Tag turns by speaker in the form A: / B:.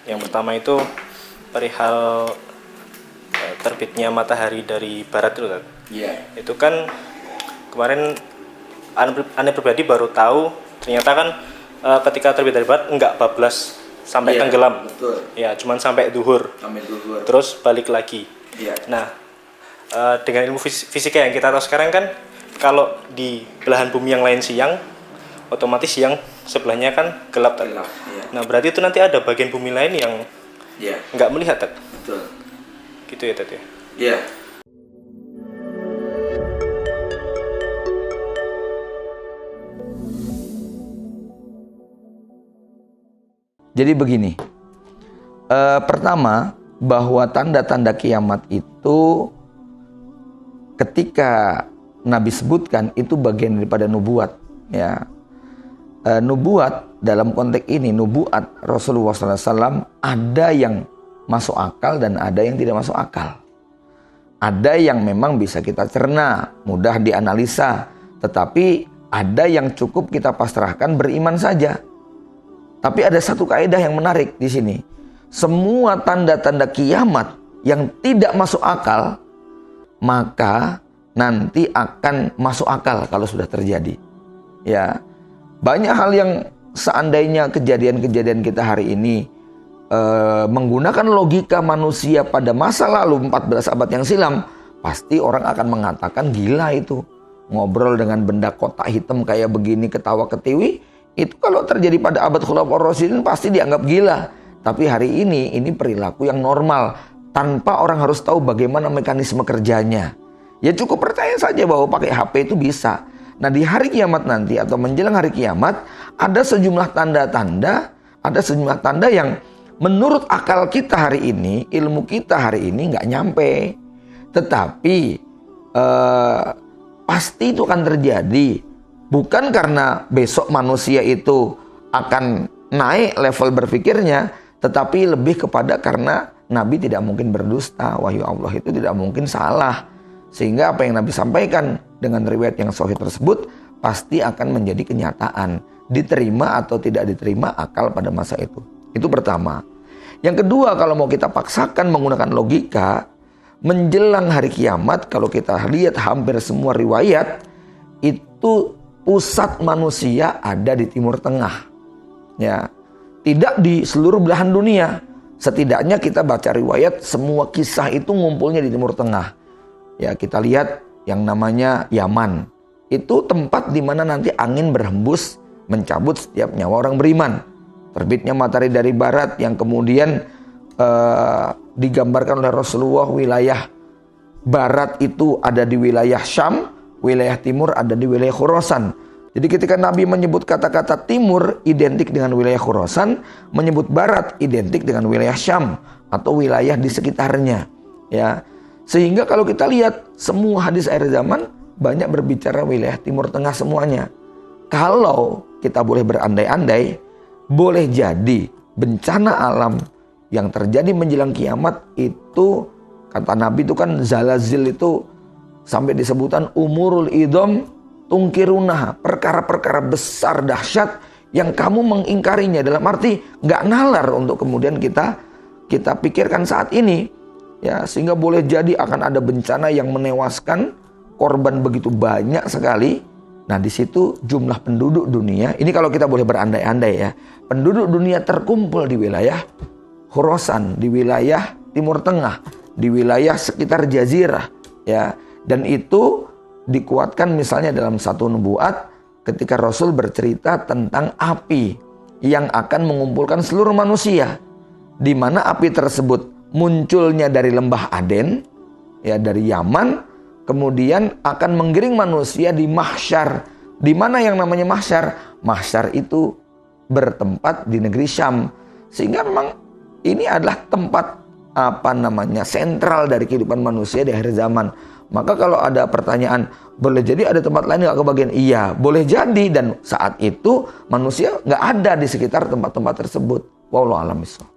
A: Yang pertama itu perihal terbitnya matahari dari barat itu kan.
B: Iya.
A: Itu kan kemarin Anda pribadi baru tahu ternyata kan ketika terbit dari barat enggak bablas sampai tenggelam.
B: Betul.
A: Ya, cuman sampai duhur.
B: Sampai duhur.
A: Terus balik lagi.
B: Iya.
A: Nah, dengan ilmu fisika yang kita tahu sekarang kan, kalau di belahan bumi yang lain siang, otomatis yang sebelahnya kan gelap.
B: Gelap, iya.
A: Nah, berarti itu nanti ada bagian bumi lain yang nggak melihat, Tat.
B: Betul.
A: Gitu ya, Tat ya?
B: Iya. Jadi begini, pertama bahwa tanda-tanda kiamat itu ketika Nabi sebutkan itu bagian daripada nubuat, ya. Nubuat dalam konteks ini, nubuat Rasulullah SAW ada yang masuk akal dan ada yang tidak masuk akal. Ada yang memang bisa kita cerna, mudah dianalisa, tetapi ada yang cukup kita pasrahkan beriman saja. Tapi ada satu kaidah yang menarik di sini. Semua tanda-tanda kiamat yang tidak masuk akal, maka nanti akan masuk akal kalau sudah terjadi. Ya, banyak hal yang seandainya kejadian-kejadian kita hari ini menggunakan logika manusia pada masa lalu 14 abad yang silam, pasti orang akan mengatakan gila itu. Ngobrol dengan benda kotak hitam kayak begini, ketawa ketiwi, itu kalau terjadi pada abad Khulafaur Rasyidin pasti dianggap gila. Tapi hari ini perilaku yang normal, tanpa orang harus tahu bagaimana mekanisme kerjanya. Ya cukup percaya saja bahwa pakai HP itu bisa. Nah, di hari kiamat nanti atau menjelang hari kiamat, ada sejumlah tanda yang menurut akal kita hari ini, ilmu kita hari ini nggak nyampe. Tetapi pasti itu akan terjadi. Bukan karena besok manusia itu akan naik level berpikirnya, tetapi lebih kepada karena Nabi tidak mungkin berdusta. Wahyu Allah itu tidak mungkin salah. Sehingga apa yang Nabi sampaikan dengan riwayat yang sahih tersebut pasti akan menjadi kenyataan. Diterima atau tidak diterima akal pada masa itu. Itu pertama. Yang kedua, kalau mau kita paksakan menggunakan logika, menjelang hari kiamat, kalau kita lihat hampir semua riwayat, itu pusat manusia ada di Timur Tengah. Ya, tidak di seluruh belahan dunia. Setidaknya kita baca riwayat, semua kisah itu ngumpulnya di Timur Tengah. Ya, kita lihat yang namanya Yaman. Itu tempat di mana nanti angin berhembus mencabut setiap nyawa orang beriman. Terbitnya matahari dari barat yang kemudian digambarkan oleh Rasulullah, wilayah barat itu ada di wilayah Syam, wilayah timur ada di wilayah Khurasan. Jadi ketika Nabi menyebut kata-kata timur identik dengan wilayah Khurasan, menyebut barat identik dengan wilayah Syam atau wilayah di sekitarnya. Ya, sehingga kalau kita lihat semua hadis akhir zaman banyak berbicara wilayah Timur Tengah semuanya. Kalau kita boleh berandai-andai, boleh jadi bencana alam yang terjadi menjelang kiamat itu, kata Nabi itu kan zalazil itu sampai disebutan umurul idham tungkirunah, perkara-perkara besar dahsyat yang kamu mengingkarinya, dalam arti nggak nalar untuk kemudian kita pikirkan saat ini. Ya, sehingga boleh jadi akan ada bencana yang menewaskan, korban begitu banyak sekali. Nah, di situ jumlah penduduk dunia, ini kalau kita boleh berandai-andai ya, penduduk dunia terkumpul di wilayah Khurasan, di wilayah Timur Tengah, di wilayah sekitar Jazirah, ya. Dan itu dikuatkan misalnya dalam satu nubuat ketika Rasul bercerita tentang api yang akan mengumpulkan seluruh manusia, di mana api tersebut munculnya dari lembah Aden, ya, dari Yaman, kemudian akan menggiring manusia di mahsyar. Di mana yang namanya mahsyar? Mahsyar itu bertempat di negeri Syam. Sehingga memang ini adalah tempat sentral dari kehidupan manusia di akhir zaman. Maka kalau ada pertanyaan, boleh jadi ada tempat lain nggak kebagian? Iya, boleh jadi. Dan saat itu manusia nggak ada di sekitar tempat-tempat tersebut. Wallahu a'lam bishawab.